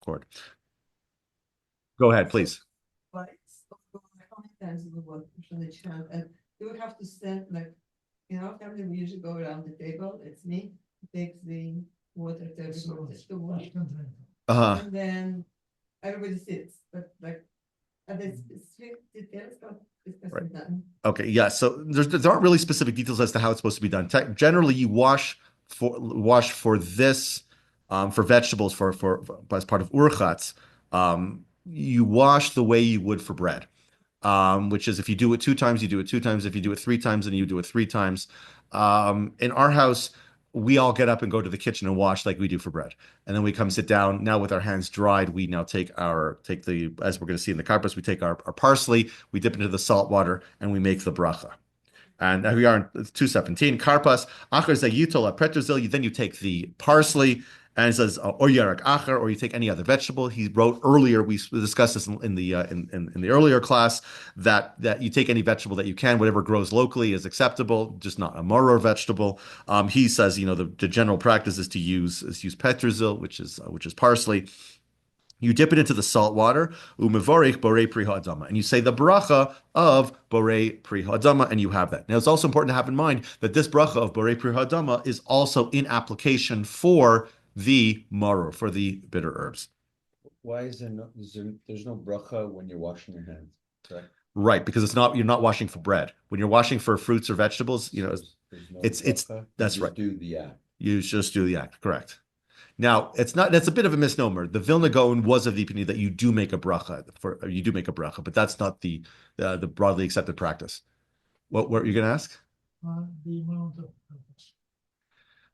cord. Go ahead, please. But how many times in the work from the child, and you would have to stand like, family we usually go around the table. It's me who takes the water to everybody, the wash, and then everybody sits. But like, are there specific details about discussing that? Okay, yeah. So there aren't really specific details as to how it's supposed to be done. Generally, you wash for this for vegetables for as part of urchatz. You wash the way you would for bread, which is if you do it 2 times, you do it 2 times. If you do it 3 times, then you do it 3 times. In our house, we all get up and go to the kitchen and wash like we do for bread, and then we come sit down. Now with our hands dried, we now take the, as we're going to see in the karpas, we take our parsley, we dip into the salt water, and we make the bracha. And we are in 217 karpas achar zayitol pretrazil. Then you take the parsley, and it says or yarak achar, or you take any other vegetable. He wrote earlier. We discussed this in the earlier class that you take any vegetable that you can. Whatever grows locally is acceptable, just not a moror vegetable. He says the general practice is to use petrazil, which is parsley. You dip it into the salt water, umevorich borei pri ha'adama, and you say the bracha of borei pri ha'adama, and you have that. Now, it's also important to have in mind that this bracha of borei pri ha'adama is also in application for the maror, for the bitter herbs. Why is there there's no bracha when you're washing your hands, correct? Right, because you're not washing for bread. When you're washing for fruits or vegetables, it's that's right. Do the act. You just do the act, correct. Now, that's a bit of a misnomer. The Vilna Gaon was of the opinion that you do make a bracha, but that's not the broadly accepted practice. What were you going to ask? The amount of karpas.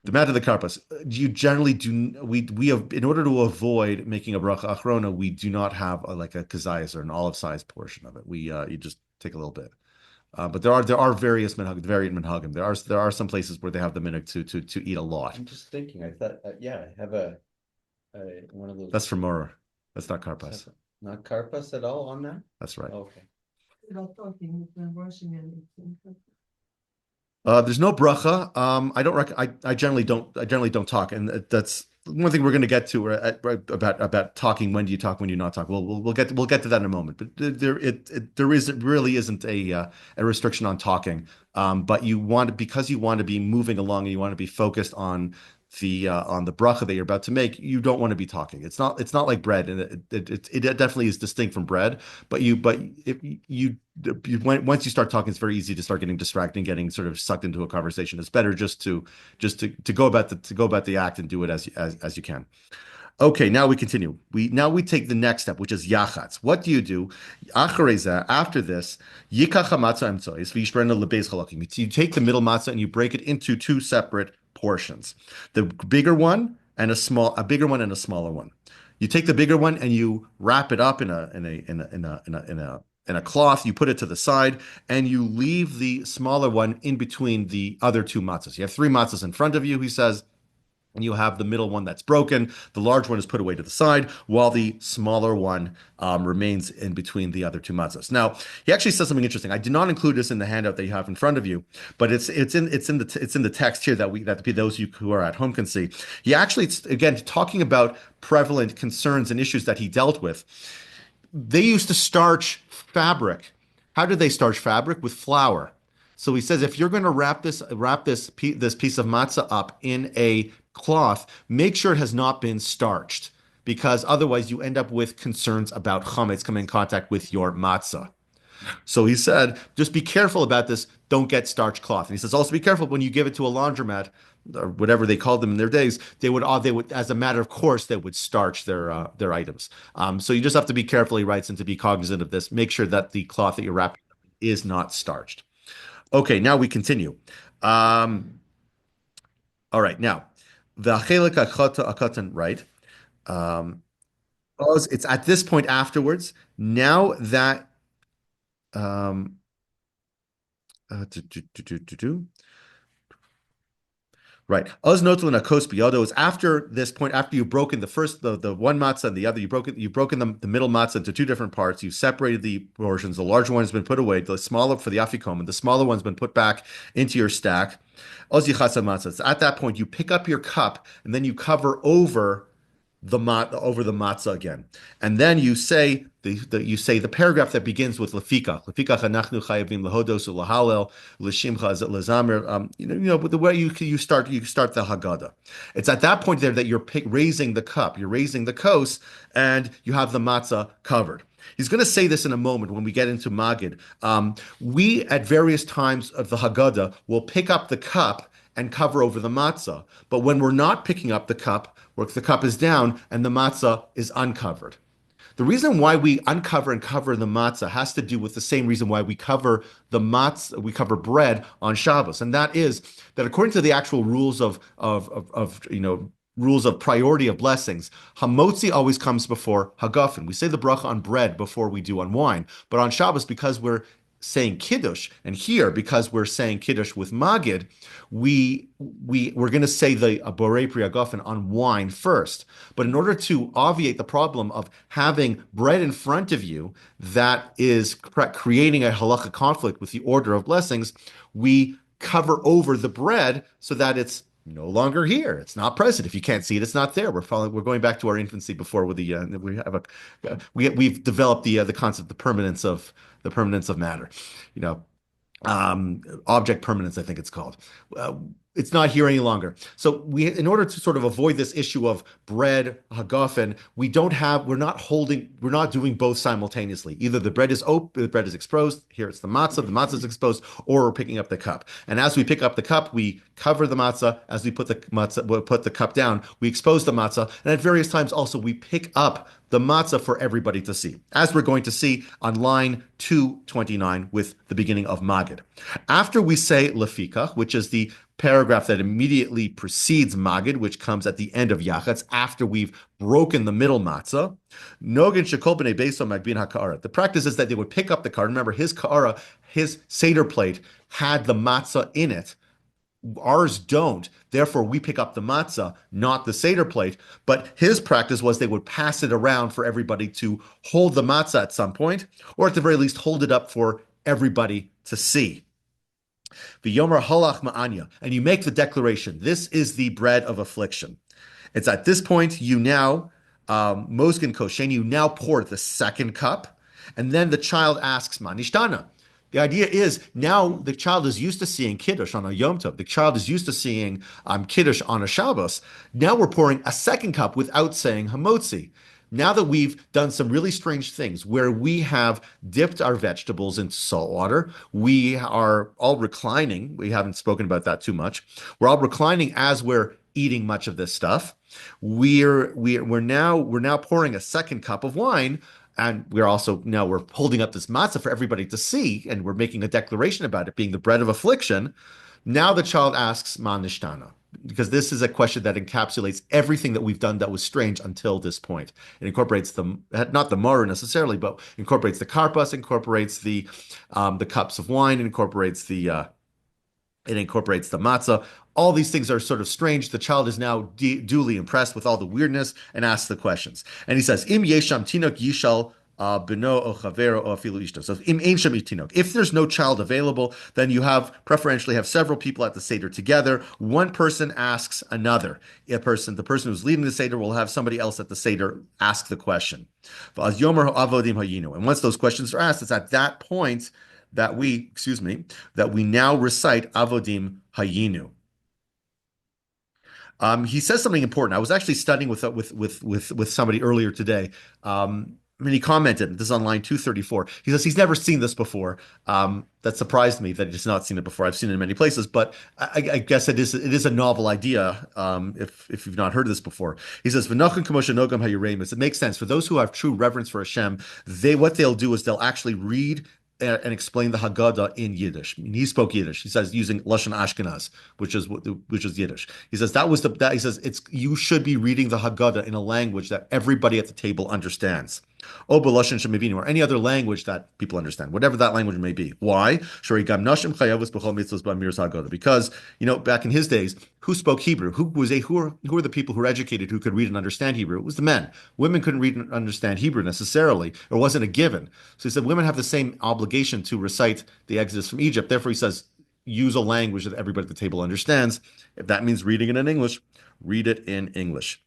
The amount of the karpas. You generally do. We have, in order to avoid making a bracha achrona, we do not have like a kazayas or an olive size portion of it. You just take a little bit. But there are various variant minhagim. There are some places where they have the minhag to eat a lot. I'm just thinking. I thought, I have one of those. That's for moror. That's not karpas. Not karpas at all on that. That's right. Okay. About talking when washing and there's no bracha. I generally don't talk, and that's one thing we're going to get to about talking. When do you talk? When do you not talk? We'll get to that in a moment. But there really isn't a restriction on talking. But because you want to be moving along and you want to be focused on the bracha that you're about to make, you don't want to be talking. It's not like bread, and it definitely is distinct from bread. But once you start talking, it's very easy to start getting distracted and getting sort of sucked into a conversation. It's better just to go about the act and do it as you can. Okay, now we continue. We take the next step, which is yachatz. What do you do? After this, yikach hamatzah emtzois v'yishberna lebeis chalakim. You take the middle matzah and you break it into 2 separate portions. The bigger one and a bigger one and a smaller one. You take the bigger one and you wrap it up in a cloth. You put it to the side and you leave the smaller one in between the other 2 matzahs. You have 3 matzahs in front of you, he says. And you have the middle one that's broken. The large one is put away to the side, while the smaller one remains in between the other 2 matzahs. Now, he actually says something interesting. I did not include this in the handout that you have in front of you, but it's in the text here that those of you who are at home can see. He actually, again, talking about prevalent concerns and issues that he dealt with. They used to starch fabric. How did they starch fabric? With flour. So he says, if you're going to wrap this piece of matzah up in a cloth, make sure it has not been starched, because otherwise you end up with concerns about chametz coming in contact with your matzah. So he said, just be careful about this. Don't get starched cloth. And he says, also be careful when you give it to a laundromat or whatever they called them in their days. They would, as a matter of course, they would starch their items. So you just have to be careful, he writes, and to be cognizant of this. Make sure that the cloth that you're wrapping is not starched. Okay, now we continue. All right, now the chelik akatan, right? It's at this point afterwards. Now that right. Oz notlin akos biyodo is after this point, after you've broken the one matzah and the other, you've broken the middle matzah into 2 different parts. You've separated the portions. The larger one has been put away. The smaller for the afikom, and the smaller one's been put back into your stack. Oz yichasa matzah. At that point, you pick up your cup and then you cover over over the matzah again, and then you say the paragraph that begins with lefika anachnu chayavim lehodos ulahalel l'shimcha lezamer. But the way you start the Haggadah. It's at that point there that you're raising the cup, you're raising the kos, and you have the matzah covered. He's going to say this in a moment when we get into Magid. We, at various times of the Haggadah, will pick up the cup and cover over the matzah. But when we're not picking up the cup, where the cup is down and the matzah is uncovered. The reason why we uncover and cover the matzah has to do with the same reason why we cover the matzah, we cover bread on Shabbos, and that is that according to the actual rules of rules of priority of blessings, hamotzi always comes before hagafen. We say the bracha on bread before we do on wine, but on Shabbos, because we're saying kiddush, and here because we're saying kiddush with magid, we're going to say the borei pri hagafen on wine first. But in order to obviate the problem of having bread in front of you that is creating a halacha conflict with the order of blessings, we cover over the bread so that it's no longer here. It's not present. If you can't see it, it's not there. We're going back to our infancy before with we've developed the concept, the permanence of matter. Object permanence, I think it's called. It's not here any longer. So in order to sort of avoid this issue of bread, hagafen, we're not doing both simultaneously. Either the bread is open, the bread is exposed, here it's the matzah is exposed, or we're picking up the cup. And as we pick up the cup, we cover the matzah. As we put the cup down, we expose the matzah. And at various times also, we pick up the matzah for everybody to see, as we're going to see on line 229 with the beginning of Magid. After we say lefika, which is the paragraph that immediately precedes Magid, which comes at the end of Yachatz, after we've broken the middle matzah, Nogin shekol b'nei beiso magbin ha'ka'ara. The practice is that they would pick up the ka'ara. Remember, his ka'ara, his Seder plate, had the matzah in it. Ours don't. Therefore, we pick up the matzah, not the Seder plate. But his practice was they would pass it around for everybody to hold the matzah at some point, or at the very least, hold it up for everybody to see. The Yomer halach ma'anya, and you make the declaration, this is the bread of affliction. It's at this point you now, moskin koshen, you now pour the second cup, and then the child asks, manishtana. The idea is now the child is used to seeing Kiddush on a Yom Tov. The child is used to seeing Kiddush on a Shabbos. Now we're pouring a second cup without saying Hamotzi. Now that we've done some really strange things where we have dipped our vegetables into salt water, we are all reclining. We haven't spoken about that too much. We're all reclining as we're eating much of this stuff. We're now pouring a second cup of wine. And we're holding up this matzah for everybody to see, and we're making a declaration about it being the bread of affliction. Now the child asks, Ma nishtana, because this is a question that encapsulates everything that we've done that was strange until this point. It incorporates not the maror necessarily, but incorporates the karpas, incorporates the cups of wine, incorporates the matzah. All these things are sort of strange. The child is now duly impressed with all the weirdness and asks the questions. And he says, Im yesham tinok yishal beno o chavero o afilu ishto. So im ein sham tinok. If there's no child available, then you preferentially have several people at the Seder together. One person asks another. The person who's leading the Seder will have somebody else at the Seder ask the question. And once those questions are asked, it's at that point that we now recite Avodim Hayinu. He says something important. I was actually studying with somebody earlier today. He commented, this is on line 234. He says he's never seen this before. That surprised me that he's not seen it before. I've seen it in many places, but I guess it is a novel idea if you've not heard this before. He says, it makes sense. For those who have true reverence for Hashem, what they'll do is they'll actually read and explain the Haggadah in Yiddish. He spoke Yiddish. He says using Lashon Ashkenaz, which is Yiddish. He says he says you should be reading the Haggadah in a language that everybody at the table understands. Or any other language that people understand, whatever that language may be. Why? Because, back in his days, who spoke Hebrew? Who were the people who were educated who could read and understand Hebrew? It was the men. Women couldn't read and understand Hebrew necessarily. It wasn't a given. So he said women have the same obligation to recite the Exodus from Egypt. Therefore, he says, use a language that everybody at the table understands. If that means reading it in English, read it in English.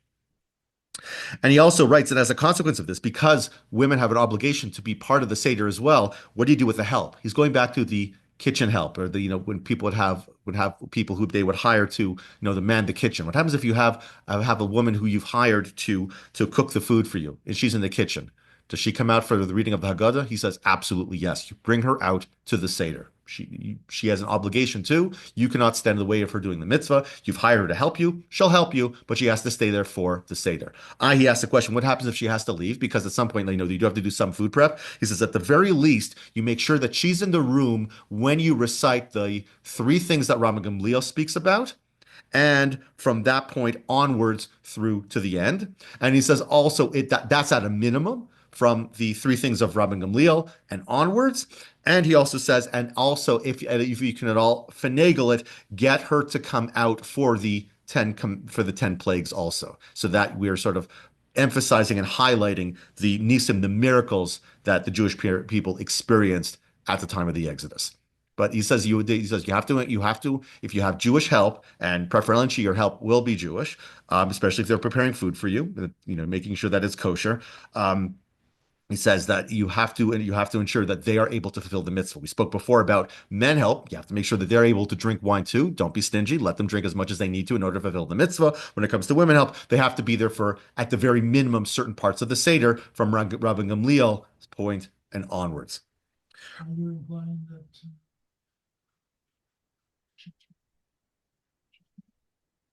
And he also writes that as a consequence of this, because women have an obligation to be part of the Seder as well, what do you do with the help? He's going back to the kitchen help, or the, when people would have people who they would hire to, to man the kitchen. What happens if you have a woman who you've hired to cook the food for you, and she's in the kitchen? Does she come out for the reading of the Haggadah? He says, absolutely yes. You bring her out to the Seder. She has an obligation too. You cannot stand in the way of her doing the mitzvah. You've hired her to help you. She'll help you, but she has to stay there for the Seder. He asked the question, what happens if she has to leave? Because at some point, you do have to do some food prep. He says, at the very least, you make sure that she's in the room when you recite the three things that Rabbi Gamliel speaks about, and from that point onwards through to the end. And he says also that's at a minimum from the three things of Rabbi Gamliel and onwards. And he also says, and also if you can at all finagle it, get her to come out for the 10 plagues also, so that we're sort of emphasizing and highlighting the Nisan, the miracles that the Jewish people experienced at the time of the Exodus. But he says you have to if you have Jewish help, and preferentially your help will be Jewish, especially if they're preparing food for you, making sure that it's kosher. He says that you have to ensure that they are able to fulfill the mitzvah. We spoke before about men help. You have to make sure that they're able to drink wine too. Don't be stingy. Let them drink as much as they need to in order to fulfill the mitzvah. When it comes to women help, they have to be there for, at the very minimum, certain parts of the Seder from Rabbi Gamliel's point and onwards. Are you implying that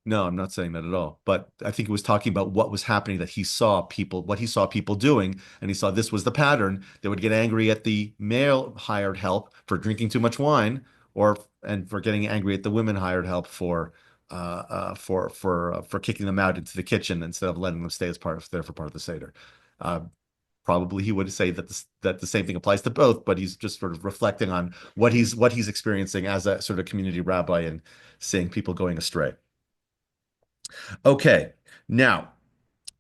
No, I'm not saying that at all. But I think it was talking about what was happening, that what he saw people doing, and he saw this was the pattern. They would get angry at the male hired help for drinking too much wine, and for getting angry at the women hired help for kicking them out into the kitchen instead of letting them stay as part of the Seder. Probably he would say that the same thing applies to both, but he's just sort of reflecting on what he's experiencing as a sort of community rabbi and seeing people going astray. Okay, now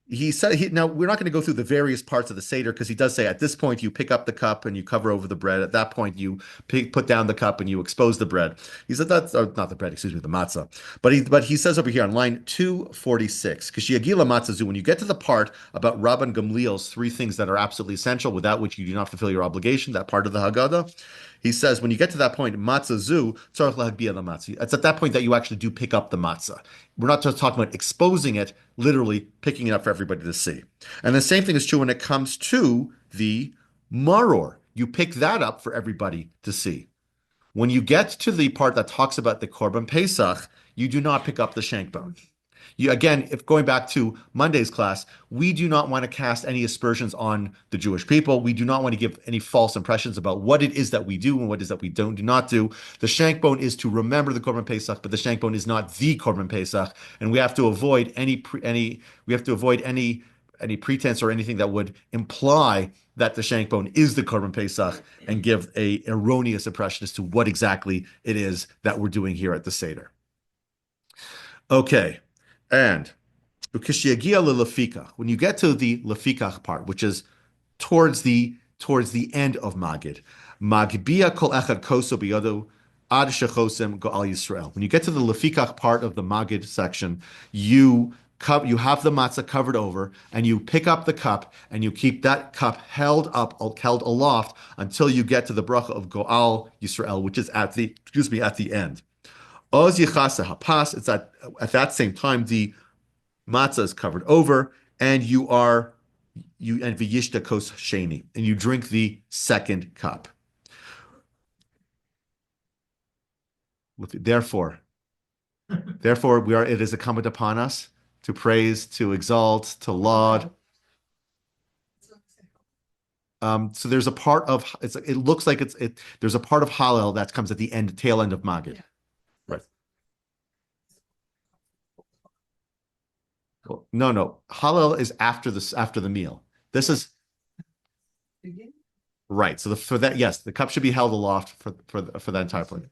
now we're not going to go through the various parts of the Seder, because he does say at this point you pick up the cup and you cover over the bread. At that point you put down the cup and you expose the bread. He said that's not the bread, excuse me, the matzah. But he says over here on line 246, Kashiyagila matzazu, when you get to the part about Rabban Gamliel's three things that are absolutely essential, without which you do not fulfill your obligation, that part of the Haggadah, he says when you get to that point, matzazu tzarich lahagbiya matzah. It's at that point that you actually do pick up the matzah. We're not just talking about exposing it, literally picking it up for everybody to see. And the same thing is true when it comes to the maror. You pick that up for everybody to see. When you get to the part that talks about the Korban Pesach, you do not pick up the shank bone. Again, if going back to Monday's class, we do not want to cast any aspersions on the Jewish people. We do not want to give any false impressions about what it is that we do and what it is that we do not do. The shank bone is to remember the Korban Pesach, but the shank bone is not the Korban Pesach, and we have to avoid any pretense or anything that would imply that the shank bone is the Korban Pesach and give a erroneous impression as to what exactly it is that we're doing here at the Seder. Okay. And when you get to the lefikach part, which is towards the end of Magid, Magbia kol echad koso biyado ad shechosem goal Yisrael. When you get to the lefikach part of the Magid section, you have the matzah covered over, and you pick up the cup, and you keep that cup held aloft until you get to the bracha of goal Yisrael, which is at the end. Oz yichasa hapas. It's at that same time the matzah is covered over, and you and v'yishta kos sheni, and you drink the second cup. Therefore, it is incumbent upon us to praise, to exalt, to laud. So there's a part of it looks like there's a part of Hallel that comes at the tail end of Magid. Right. Cool. No. Hallel is after the meal. This is right. So for that, yes, the cup should be held aloft for that entire plate.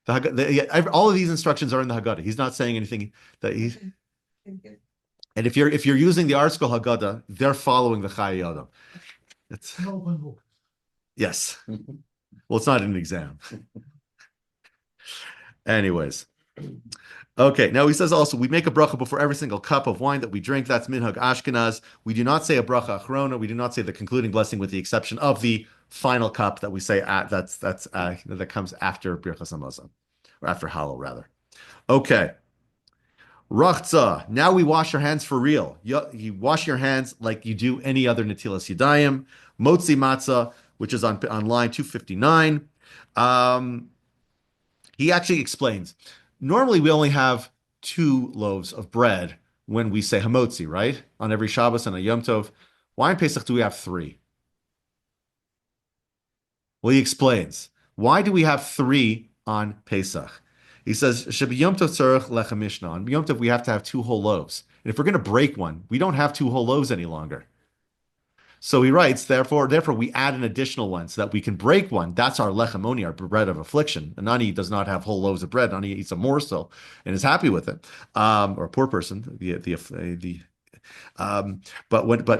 All of these instructions are in the Haggadah. He's not saying anything that he's. And if you're using the article Haggadah, they're following the Chayyei Adam. It's an open book? Yes. Well, it's not an exam. Anyways. Okay, now he says also, we make a bracha before every single cup of wine that we drink. That's minhag Ashkenaz. We do not say a bracha achrona. We do not say the concluding blessing with the exception of the final cup that we say that comes after Birchas Hamazon, or after Hallel, rather. Okay. Rachza. Now we wash our hands for real. You wash your hands like you do any other Natilas Yadayim. Motzi matzah, which is on line 259. Um, he actually explains. Normally, we only have 2 loaves of bread when we say hamotzi, right? On every Shabbos and a Yom Tov. Why in Pesach do we have 3? Well, he explains. Why do we have 3 on Pesach? He says, Shebi Yom Tov tzarech lechem mishnah. On Yom Tov, we have to have 2 whole loaves. And if we're going to break one, we don't have 2 whole loaves any longer. So he writes, therefore, we add an additional one so that we can break one. That's our lechem, our bread of affliction. And Ani does not have whole loaves of bread. Ani eats a morsel and is happy with it. Or a poor person. But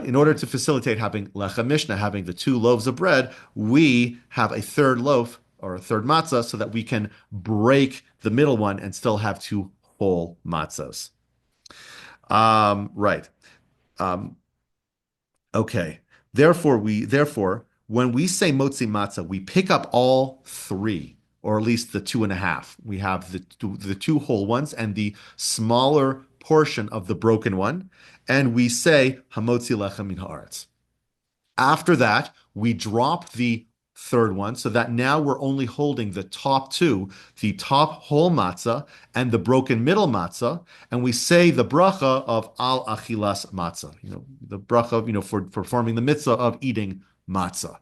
in order to facilitate having lechem mishnah, having the 2 loaves of bread, we have a third loaf or a third matzah so that we can break the middle one and still have 2 whole matzahs. Right. Okay. Therefore, when we say motzi matzah, we pick up all 3, or at least the 2.5. We have the 2 whole ones and the smaller portion of the broken one, and we say hamotzi lechem min haaretz. After that, we drop the third one, so that now we're only holding the top 2, the top whole matzah and the broken middle matzah, and we say the bracha of al achilas matzah, the bracha, for performing the mitzvah of eating matzah.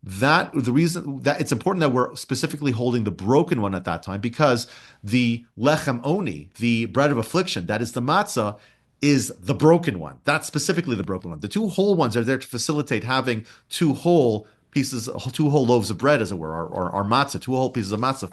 That the reason that it's important that we're specifically holding the broken one at that time, because the lechem oni, the bread of affliction, that is the matzah, is the broken one. That's specifically the broken one. The 2 whole ones are there to facilitate having 2 whole pieces, 2 whole loaves of bread, as it were, or matzah, 2 whole pieces of matzah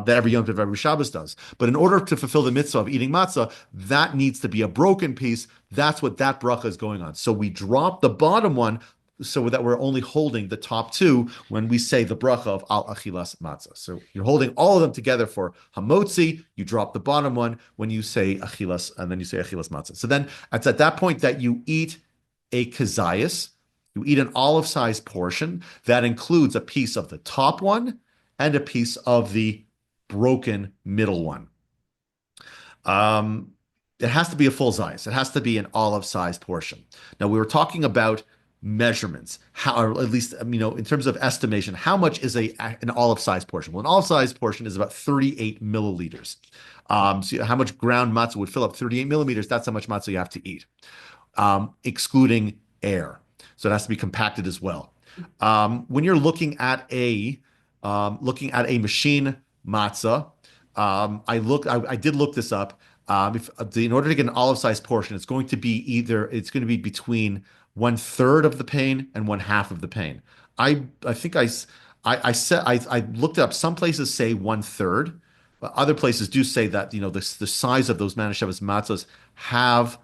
that every Yom Tov, every Shabbos does. But in order to fulfill the mitzvah of eating matzah, that needs to be a broken piece. That's what that bracha is going on. So we drop the bottom one so that we're only holding the top 2 when we say the bracha of al achilas matzah. So you're holding all of them together for hamotzi. You drop the bottom one when you say achilas, and then you say achilas matzah. So then it's at that point that you eat a kazayas. You eat an olive-sized portion that includes a piece of the top one and a piece of the broken middle one. It has to be a full size. It has to be an olive-sized portion. Now, we were talking about measurements, or at least, in terms of estimation, how much is an olive-sized portion? Well, an olive-sized portion is about 38 milliliters. So how much ground matzah would fill up 38 millimeters? That's how much matzah you have to eat, excluding air. So it has to be compacted as well. When you're looking at a machine matzah, I did look this up. In order to get an olive-sized portion, it's going to be between 1/3 of the pane and 1/2 of the pane. I think I looked it up. Some places say 1/3, but other places do say that the size of those Manischewitz matzahs have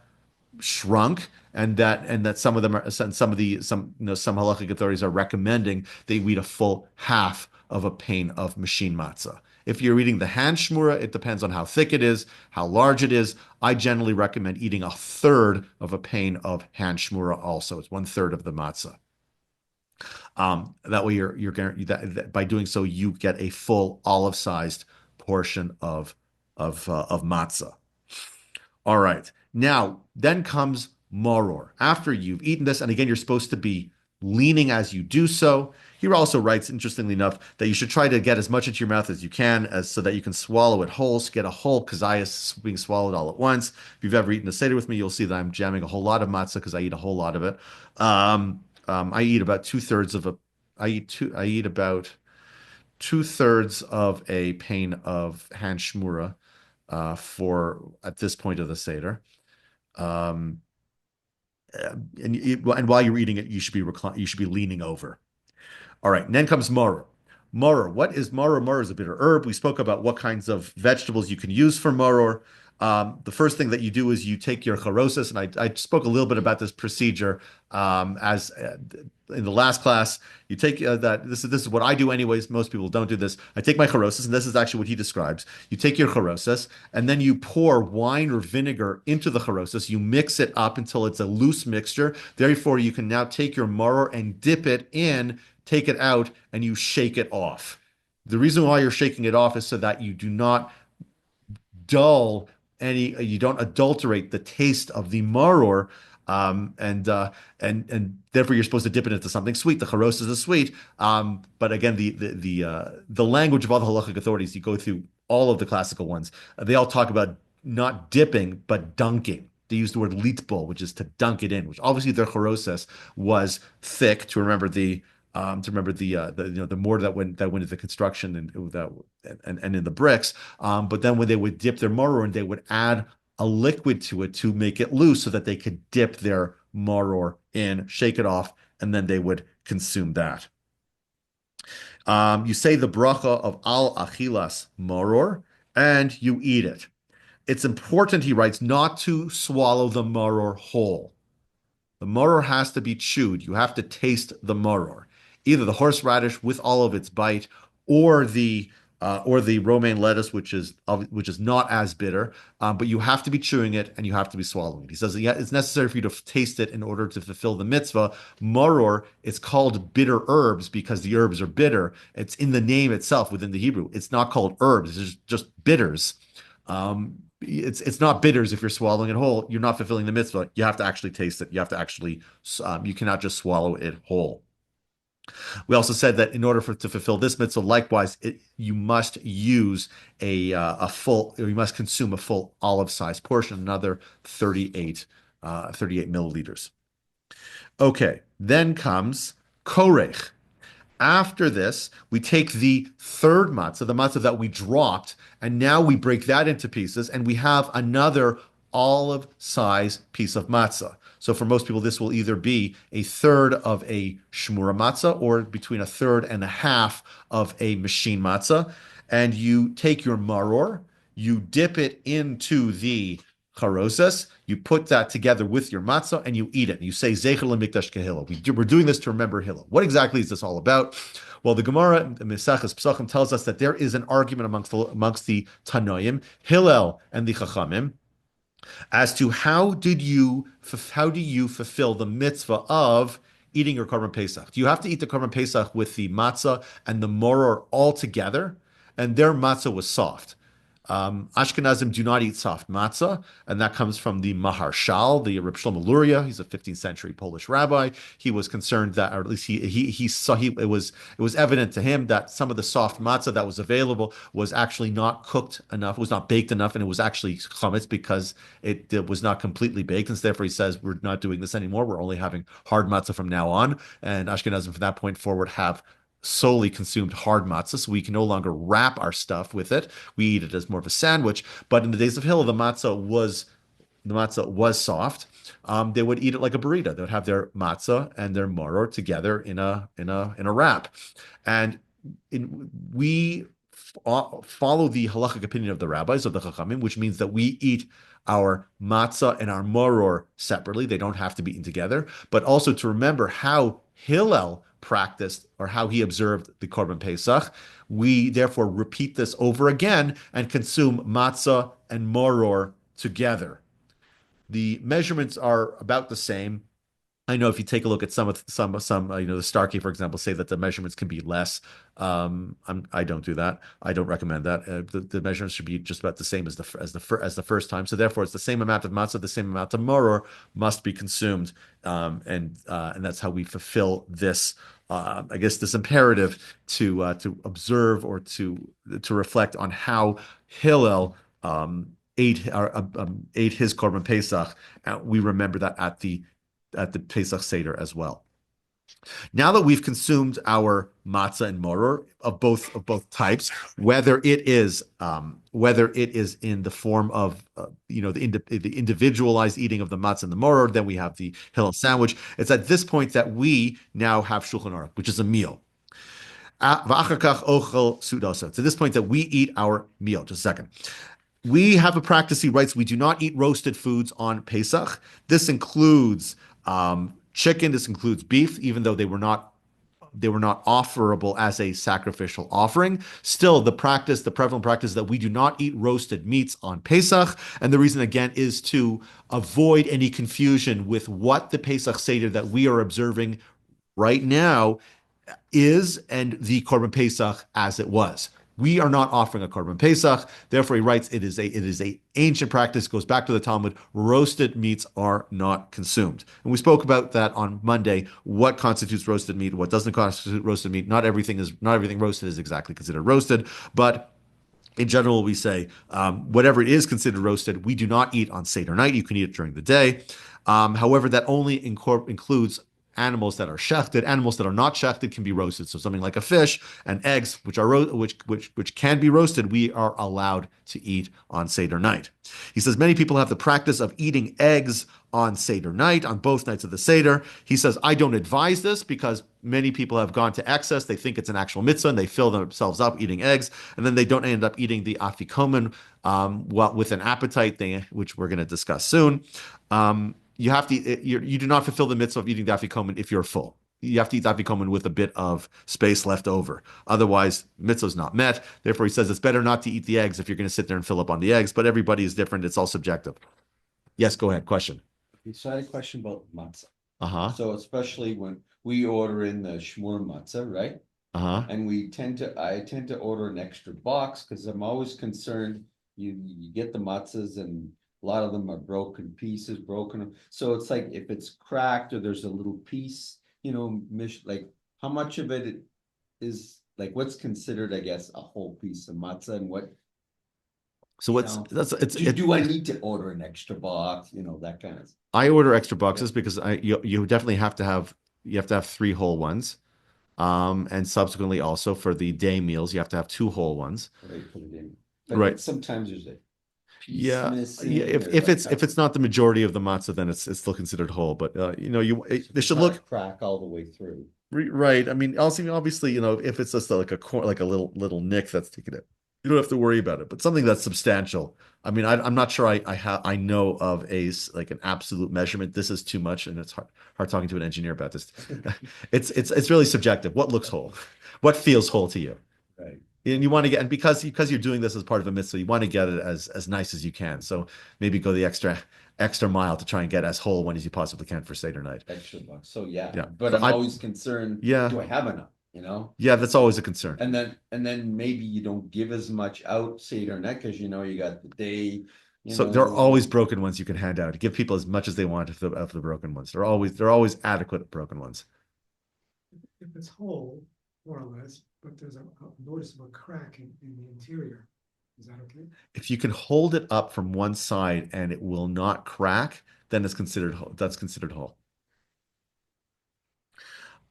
shrunk, and that some of them are some halachic authorities are recommending they eat a full half of a pane of machine matzah. If you're eating the hand shmura, it depends on how thick it is, how large it is. I generally recommend eating 1/3 of a pane of hand shmura. Also, it's 1/3 of the matzah. That way, you're going by doing so, you get a full olive-sized portion of matzah. All right. Now, then comes maror. After you've eaten this, and again, you're supposed to be leaning as you do so. He also writes, interestingly enough, that you should try to get as much into your mouth as you can, so that you can swallow it whole, so get a whole kazayas being swallowed all at once. If you've ever eaten a Seder with me, you'll see that I'm jamming a whole lot of matzah because I eat a whole lot of it. I eat about 2/3 of I eat about 2/3 of a pane of hand shmura at this point of the Seder. And while you're eating it, you should be leaning over. All right, and then comes maror. Maror, what is maror? Maror is a bitter herb. We spoke about what kinds of vegetables you can use for maror. The first thing that you do is you take your charosis, and I spoke a little bit about this procedure as in the last class, you take that. This is what I do anyways. Most people don't do this. I take my charosas, and this is actually what he describes. You take your charosas, and then you pour wine or vinegar into the charosas. You mix it up until it's a loose mixture. Therefore, you can now take your maror and dip it in, take it out, and you shake it off. The reason why you're shaking it off is so that you do not you don't adulterate the taste of the maror, and therefore you're supposed to dip it into something sweet. The charos is sweet, but again, the language of all the halachic authorities, you go through all of the classical ones, they all talk about not dipping but dunking. They use the word litbol, which is to dunk it in, which obviously their charoses was thick to remember the the mortar that went into the construction and in the bricks. But then when they would dip their maror in, they would add a liquid to it to make it loose so that they could dip their maror in, shake it off, and then they would consume that. You say the bracha of al achilas maror, and you eat it. It's important, he writes, not to swallow the maror whole. The maror has to be chewed. You have to taste the maror, either the horseradish with all of its bite, or the romaine lettuce, which is not as bitter, but you have to be chewing it and you have to be swallowing it. He says, yeah, it's necessary for you to taste it in order to fulfill the mitzvah. Maror, it's called bitter herbs because the herbs are bitter. It's in the name itself within the Hebrew. It's not called herbs. It's just bitters. It's not bitters if you're swallowing it whole. You're not fulfilling the mitzvah. You have to actually taste it. You have to actually, you cannot just swallow it whole. We also said that in order to fulfill this mitzvah, likewise, you must use you must consume a full olive-sized portion, another 38 milliliters. Okay, then comes korech. After this, we take the third matzah, the matzah that we dropped, and now we break that into pieces, and we have another olive-size piece of matzah. So for most people, this will either be a third of a shmura matzah or between a third and a half of a machine matzah. And you take your maror, you dip it into the charosas, you put that together with your matzah, and you eat it. You say, Zecher LeMikdash Kehillah. We're doing this to remember Hillel. What exactly is this all about? Well, the Gemara in Meseches Pesachim tells us that there is an argument amongst the Tanoim, Hillel and the Chachamim, as to how do you fulfill the mitzvah of eating your Korban Pesach? Do you have to eat the Korban Pesach with the matzah and the moror all together? And their matzah was soft. Ashkenazim do not eat soft matzah, and that comes from the Maharshal, the Reb Shlomo Luria. He's a 15th century Polish rabbi. He was concerned that, or at least he saw it was evident to him that some of the soft matzah that was available was actually not cooked enough, was not baked enough, and it was actually chametz because it was not completely baked. And so therefore, he says we're not doing this anymore. We're only having hard matzah from now on. And Ashkenazim from that point forward have solely consumed hard matzah, so we can no longer wrap our stuff with it. We eat it as more of a sandwich. But in the days of Hillel, the matzah was soft. They would eat it like a burrito. They would have their matzah and their maror together in a wrap. And we follow the halachic opinion of the rabbis, of the chachamim, which means that we eat our matzah and our maror separately. They don't have to be eaten together. But also to remember how Hillel practiced or how he observed the Korban Pesach, we therefore repeat this over again and consume matzah and maror together. The measurements are about the same. I know if you take a look at some the Starkey, for example, say that the measurements can be less. I don't do that. I don't recommend that. The measurements should be just about the same as the first time. So therefore, it's the same amount of matzah, the same amount of maror must be consumed, and that's how we fulfill this. I guess this imperative to observe or to reflect on how Hillel ate his Korban Pesach. We remember that at the Pesach Seder as well. Now that we've consumed our matzah and maror of both types, whether it is in the form of the individualized eating of the matzah and the maror, then we have the Hillel sandwich. It's at this point that we now have Shulchan Aruch, which is a meal. To this point that we eat our meal. Just a second. We have a practice, he writes, we do not eat roasted foods on Pesach. This includes chicken. This includes beef, even though they were not offerable as a sacrificial offering. Still, the prevalent practice is that we do not eat roasted meats on Pesach. And the reason, again, is to avoid any confusion with what the Pesach Seder that we are observing right now is and the Korban Pesach as it was. We are not offering a Korban Pesach. Therefore, he writes, it is a ancient practice, goes back to the Talmud. Roasted meats are not consumed. And we spoke about that on Monday. What constitutes roasted meat? What doesn't constitute roasted meat? Not everything roasted is exactly considered roasted, but in general, we say whatever it is considered roasted, we do not eat on Seder night. You can eat it during the day. However, that only includes animals that are shechted. Animals that are not shechted can be roasted. So something like a fish and eggs, which can be roasted, we are allowed to eat on Seder night. He says many people have the practice of eating eggs on Seder night, on both nights of the Seder. He says, I don't advise this because many people have gone to excess. They think it's an actual mitzvah and they fill themselves up eating eggs, and then they don't end up eating the afikomen with an appetite, which we're going to discuss soon. You do not fulfill the mitzvah of eating the afikomen if you're full. You have to eat the afikomen with a bit of space left over. Otherwise, mitzvah is not met. Therefore, he says it's better not to eat the eggs if you're going to sit there and fill up on the eggs, but everybody is different. It's all subjective. Yes, go ahead. Question. So I had a question about matzah. Uh-huh. So especially when we order in the shmur matzah, right? Uh-huh. And I tend to order an extra box because I'm always concerned you get the matzahs and a lot of them are broken. So it's like if it's cracked or there's a little piece, like how much of it is like what's considered, I guess, a whole piece of matzah, and what. So Do I need to order an extra box? That kind of. I order extra boxes because you definitely have to have 3 whole ones. And subsequently also for the day meals, you have to have 2 whole ones. Right, for the day. But right. Sometimes there's a piece missing. Yeah. If it's not the majority of the matzah, then it's still considered whole. But they should look crack all the way through. Right. I mean, also obviously, if it's just like a little nick that's taken it, you don't have to worry about it. But something that's substantial. I mean, I'm not sure I know of an absolute measurement. This is too much, and it's hard talking to an engineer about this. It's really subjective. What looks whole? What feels whole to you? Right. And you want to get, and because you're doing this as part of a mitzvah, you want to get it as nice as you can. So maybe go the extra mile to try and get as whole one as you possibly can for Seder night. Extra bucks. So yeah. But So I'm always concerned. Yeah. Do I have enough? Yeah, that's always a concern. And then maybe you don't give as much out Seder night because you got the day. So there are always broken ones you can hand out. Give people as much as they want of the broken ones. They're always adequate broken ones. If it's whole, more or less, but there's a noticeable crack in the interior, is that okay? If you can hold it up from one side and it will not crack, then it's considered whole. That's considered whole.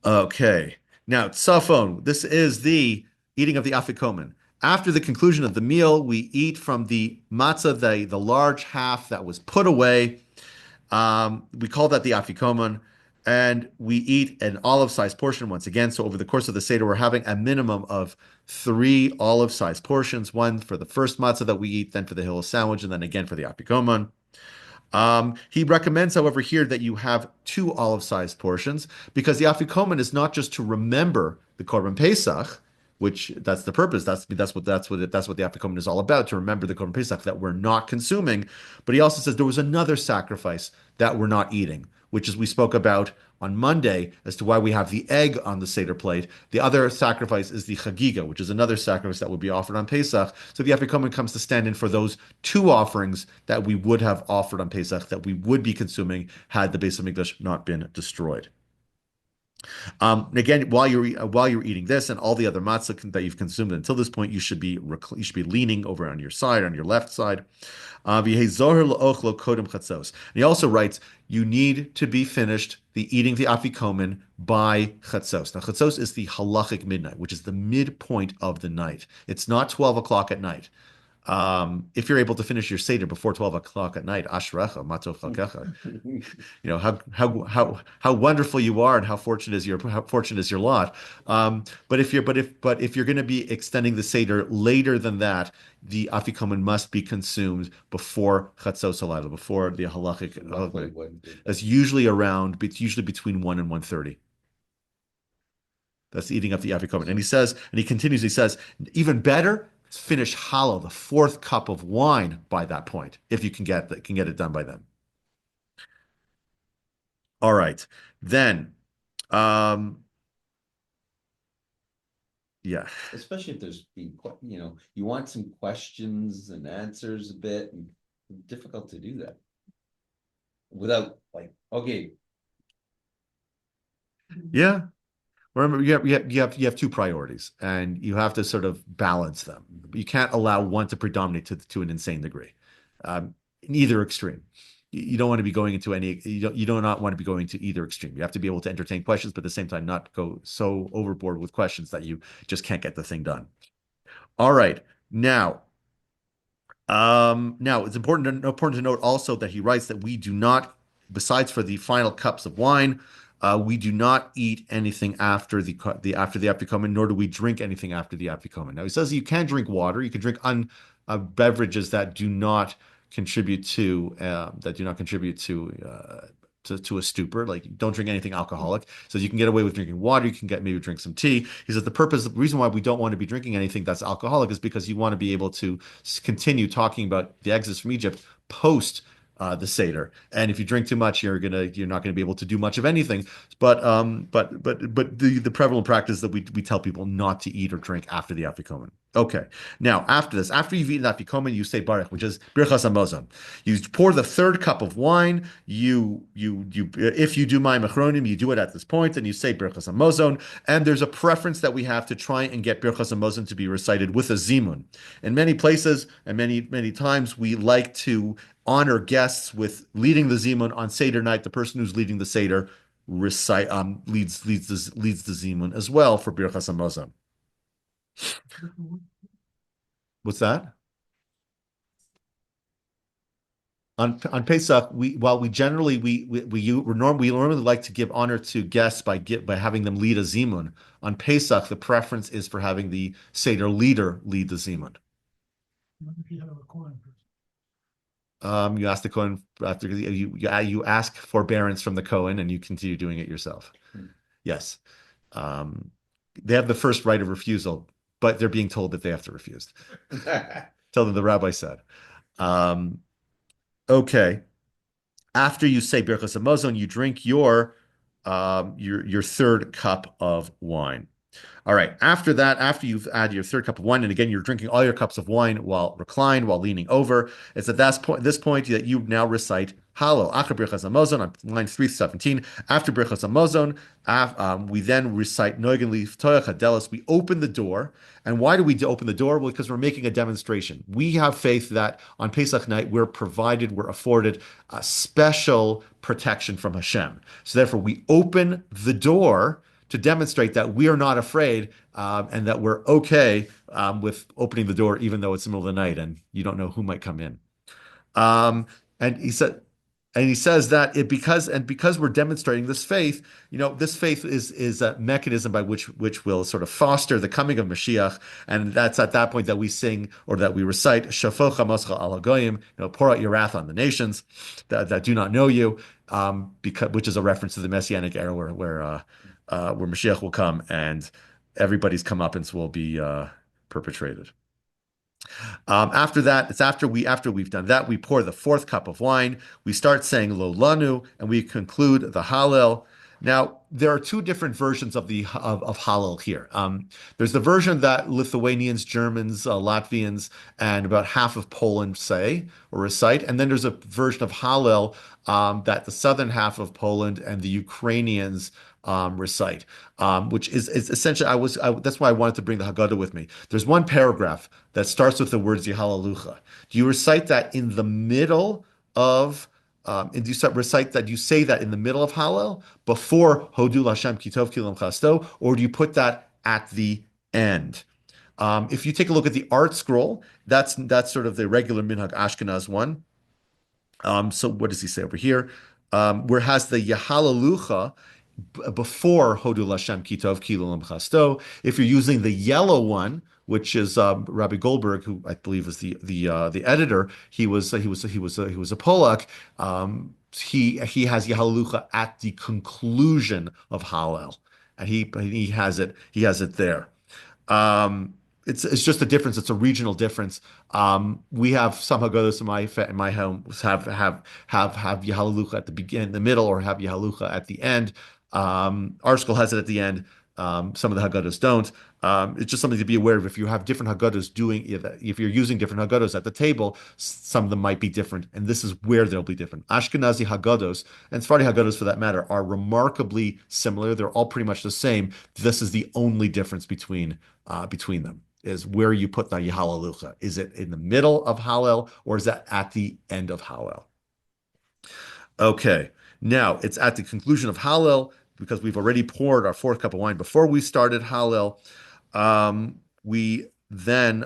Okay. Now, tzafon. This is the eating of the afikomen. After the conclusion of the meal, we eat from the matzah, the large half that was put away. We call that the afikomen, and we eat an olive-sized portion once again. So over the course of the Seder, we're having a minimum of 3 olive-sized portions, one for the first matzah that we eat, then for the hillel sandwich, and then again for the afikomen. He recommends, however, here that you have 2 olive-sized portions because the afikomen is not just to remember the Korban Pesach, which that's the purpose. That's what the afikomen is all about, to remember the Korban Pesach that we're not consuming. But he also says there was another sacrifice that we're not eating, which is we spoke about on Monday as to why we have the egg on the Seder plate. The other sacrifice is the chagiga, which is another sacrifice that would be offered on Pesach. So the afikomen comes to stand in for those 2 offerings that we would have offered on Pesach, that we would be consuming had the Beis Hamikdash not been destroyed. Again, while you're eating this and all the other matzah that you've consumed until this point, you should be leaning over on your side, on your left side. And he also writes, you need to be finished eating the afikomen by chatzos. Now, chatzos is the halachic midnight, which is the midpoint of the night. It's not 12 o'clock at night. If you're able to finish your Seder before 12 o'clock at night, ashrecha, matov chalkecha. How wonderful you are, and how fortunate is your lot. But if you're going to be extending the Seder later than that, the afikomen must be consumed before chatzos halayla, before the halachic. Roughly what- It's usually between 1 and 1:30. That's eating up the afikomen. And he continues, he says, even better, finish hollow, the fourth cup of wine by that point, if you can get it done by then. All right. Then, yeah. Especially if there's you want some questions and answers a bit, and difficult to do that. Without okay. Yeah. Remember, you have two priorities, and you have to sort of balance them. You can't allow one to predominate to an insane degree, in either extreme. You don't want to be going into any. You do not want to be going to either extreme. You have to be able to entertain questions, but at the same time, not go so overboard with questions that you just can't get the thing done. All right, now it's important to note also that he writes that we do not, besides for the final cups of wine, we do not eat anything after the afikomen, nor do we drink anything after the afikomen. Now he says you can drink water, you can drink beverages that do not contribute to to a stupor. Like, don't drink anything alcoholic. So you can get away with drinking water. You can maybe drink some tea. He says the reason why we don't want to be drinking anything that's alcoholic is because you want to be able to continue talking about the exodus from Egypt post the Seder. And if you drink too much, you're not gonna be able to do much of anything. But the prevalent practice that we tell people not to eat or drink after the afikomen. Okay. Now, after this, after you've eaten afikomen, you say baruch, which is birchas hamazon. You pour the third cup of wine. If you do mayim achronim, you do it at this point, and you say birchas hamazon. And there's a preference that we have to try and get birchas hamazon to be recited with a zimun. In many places and many times, we like to honor guests with leading the zimun on Seder night. The person who's leading the Seder leads the zimun as well for birchas hamazon. What's that? On Pesach, we normally like to give honor to guests by having them lead a zimun. On Pesach, the preference is for having the Seder leader lead the zimun. If you have a Kohen You ask the Kohen after you ask forbearance from the Kohen, and you continue doing it yourself. Yes, they have the first right of refusal, but they're being told that they have to refuse. Tell them the rabbi said. Okay. After you say birchas hamazon, you drink your third cup of wine. All right. After that, after you've added your third cup of wine, and again, you're drinking all your cups of wine while reclined, while leaning over. It's at this point that you now recite Hallel, Acher Birchas Hamazon on line 317. After Birchas Hamazon, we then recite Noigen Liftoach Hadelos. We open the door. And why do we open the door? Well, because we're making a demonstration. We have faith that on Pesach night, we're afforded a special protection from Hashem. So therefore, we open the door to demonstrate that we are not afraid and that we're okay with opening the door, even though it's the middle of the night and you don't know who might come in. And he says that because we're demonstrating this faith, this faith is a mechanism by which will sort of foster the coming of Mashiach, and that's at that point that we sing or that we recite Shafo Chamoscha al Hagoyim, pour out your wrath on the nations that do not know you, which is a reference to the Messianic era where Mashiach will come and everybody's comeuppance will be perpetrated. After that, it's after we've done that, we pour the fourth cup of wine. We start saying Lo Lanu, and we conclude the Hallel. Now, there are two different versions of Hallel here. There's the version that Lithuanians, Germans, Latvians, and about half of Poland say or recite, and then there's a version of Hallel that the southern half of Poland and the Ukrainians recite, which is essentially, that's why I wanted to bring the Haggadah with me. There's one paragraph that starts with the words Yehalalucha. Do you recite that in the middle of, and you say that in the middle of Hallel, before Hodu Lashem Kitov Kilam Chasto, or do you put that at the end? If you take a look at the art scroll, that's sort of the regular Minhag Ashkenaz one. So what does he say over here? Where it has the Yahalalucha before Hodul Hashem Kitov Kilul Chasto. If you're using the yellow one, which is Rabbi Goldberg, who I believe is the editor, he was a Polak. He has Yahalalucha at the conclusion of Hallel, and he has it there. It's just a difference. It's a regional difference. We have some Haggadahs in my home have Yahalucha at the beginning, the middle, or have Yahalucha at the end. Our school has it at the end. Some of the Haggadahs don't. It's just something to be aware of. If you have different Haggadahs if you're using different Haggadahs at the table, some of them might be different, and this is where they'll be different. Ashkenazi Haggadahs and Sephardi Haggadahs, for that matter, are remarkably similar. They're all pretty much the same. This is the only difference between them, is where you put the Yahalalucha. Is it in the middle of Hallel, or is that at the end of Hallel? Okay, now it's at the conclusion of Hallel, because we've already poured our fourth cup of wine before we started Hallel. We then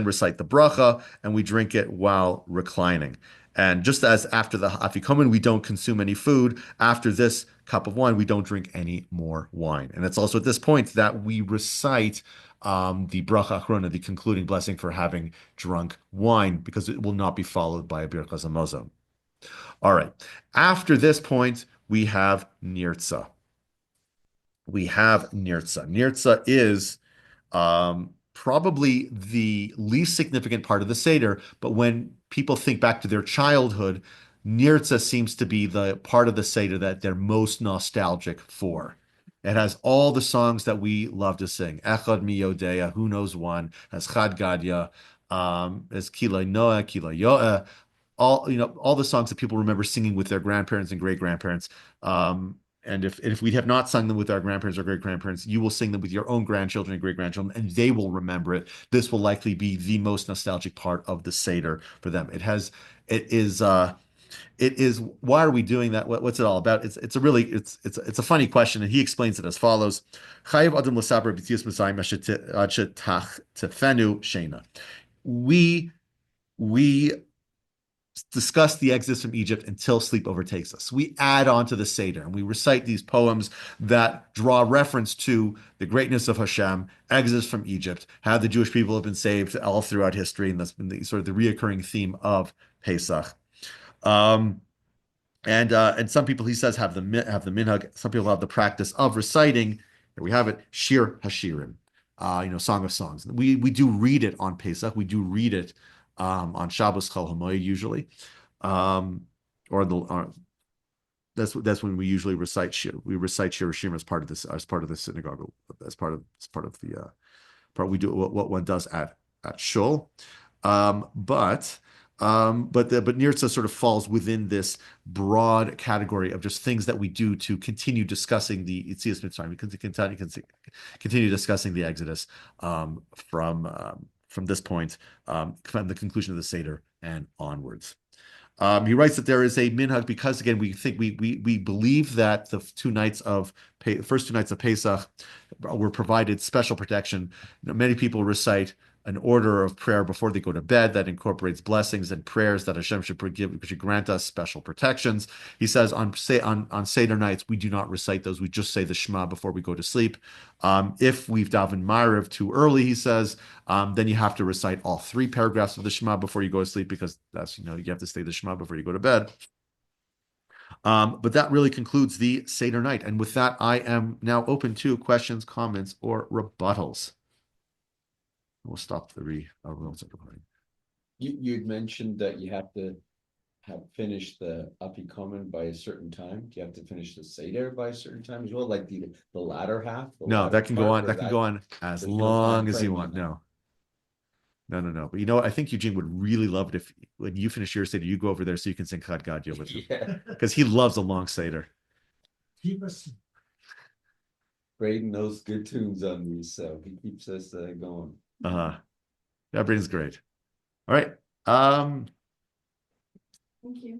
recite the bracha, and we drink it while reclining. And just as after the afikomen, we don't consume any food, after this cup of wine, we don't drink any more wine. And it's also at this point that we recite the bracha achrona, the concluding blessing for having drunk wine, because it will not be followed by a birkas hamazon. All right. After this point, we have nirtza. Nirtza is probably the least significant part of the Seder, but when people think back to their childhood, nirtza seems to be the part of the Seder that they're most nostalgic for. It has all the songs that we love to sing. Echad mi Yodea, who knows one, has Chad Gadya, has Kila Noah, Kila Yoeh, all the songs that people remember singing with their grandparents and great grandparents. And if we have not sung them with our grandparents or great grandparents, you will sing them with your own grandchildren and great grandchildren, and they will remember it. This will likely be the most nostalgic part of the Seder for them. It is. Why are we doing that? What's it all about? It's a funny question, and he explains it as follows: Chayyei Adam l'saber b'tzias Mitzrayim ad shetachfenu sheina. We discuss the exodus from Egypt until sleep overtakes us. We add on to the Seder, and we recite these poems that draw reference to the greatness of Hashem, exodus from Egypt, how the Jewish people have been saved all throughout history, and that's been the sort of the reoccurring theme of Pesach. And some people, he says, have the minhag. Some people have the practice of reciting. Here we have it, Shir Hashirim, Song of Songs. We do read it on Pesach. We do read it on Shabbos Chol Hamoed usually, that's when we usually recite Shir. We recite Shir Hashirim as part of the synagogue, as part of the part we do what one does at shul. But Nirtza sort of falls within this broad category of just things that we do to continue discussing the Yetzias Mitzrayim. We continue discussing the Exodus from this point, from the conclusion of the Seder and onwards. He writes that there is a minhag because, again, we believe that the first 2 nights of Pesach were provided special protection. Many people recite an order of prayer before they go to bed that incorporates blessings and prayers that Hashem should grant us special protections. He says on Seder nights, we do not recite those. We just say the Shema before we go to sleep. If we've davened Ma'ariv too early, he says, then you have to recite all 3 paragraphs of the Shema before you go to sleep, because that's, you have to say the Shema before you go to bed. But that really concludes the Seder night. And with that, I am now open to questions, comments, or rebuttals. We'll stop the recording. You'd mentioned that you have to have finished the Afikomen by a certain time. Do you have to finish the Seder by a certain time as well? Like the latter half? No, that can go on. That can go on as long as you want. No. But you know what? I think Eugene would really love it if, when you finish your Seder, you go over there so you can sing Chad Gadya with him. Yeah. Because he loves a long Seder. Keep us. Braden knows good tunes on these, so he keeps us going. That Braden's great. All right. Thank you.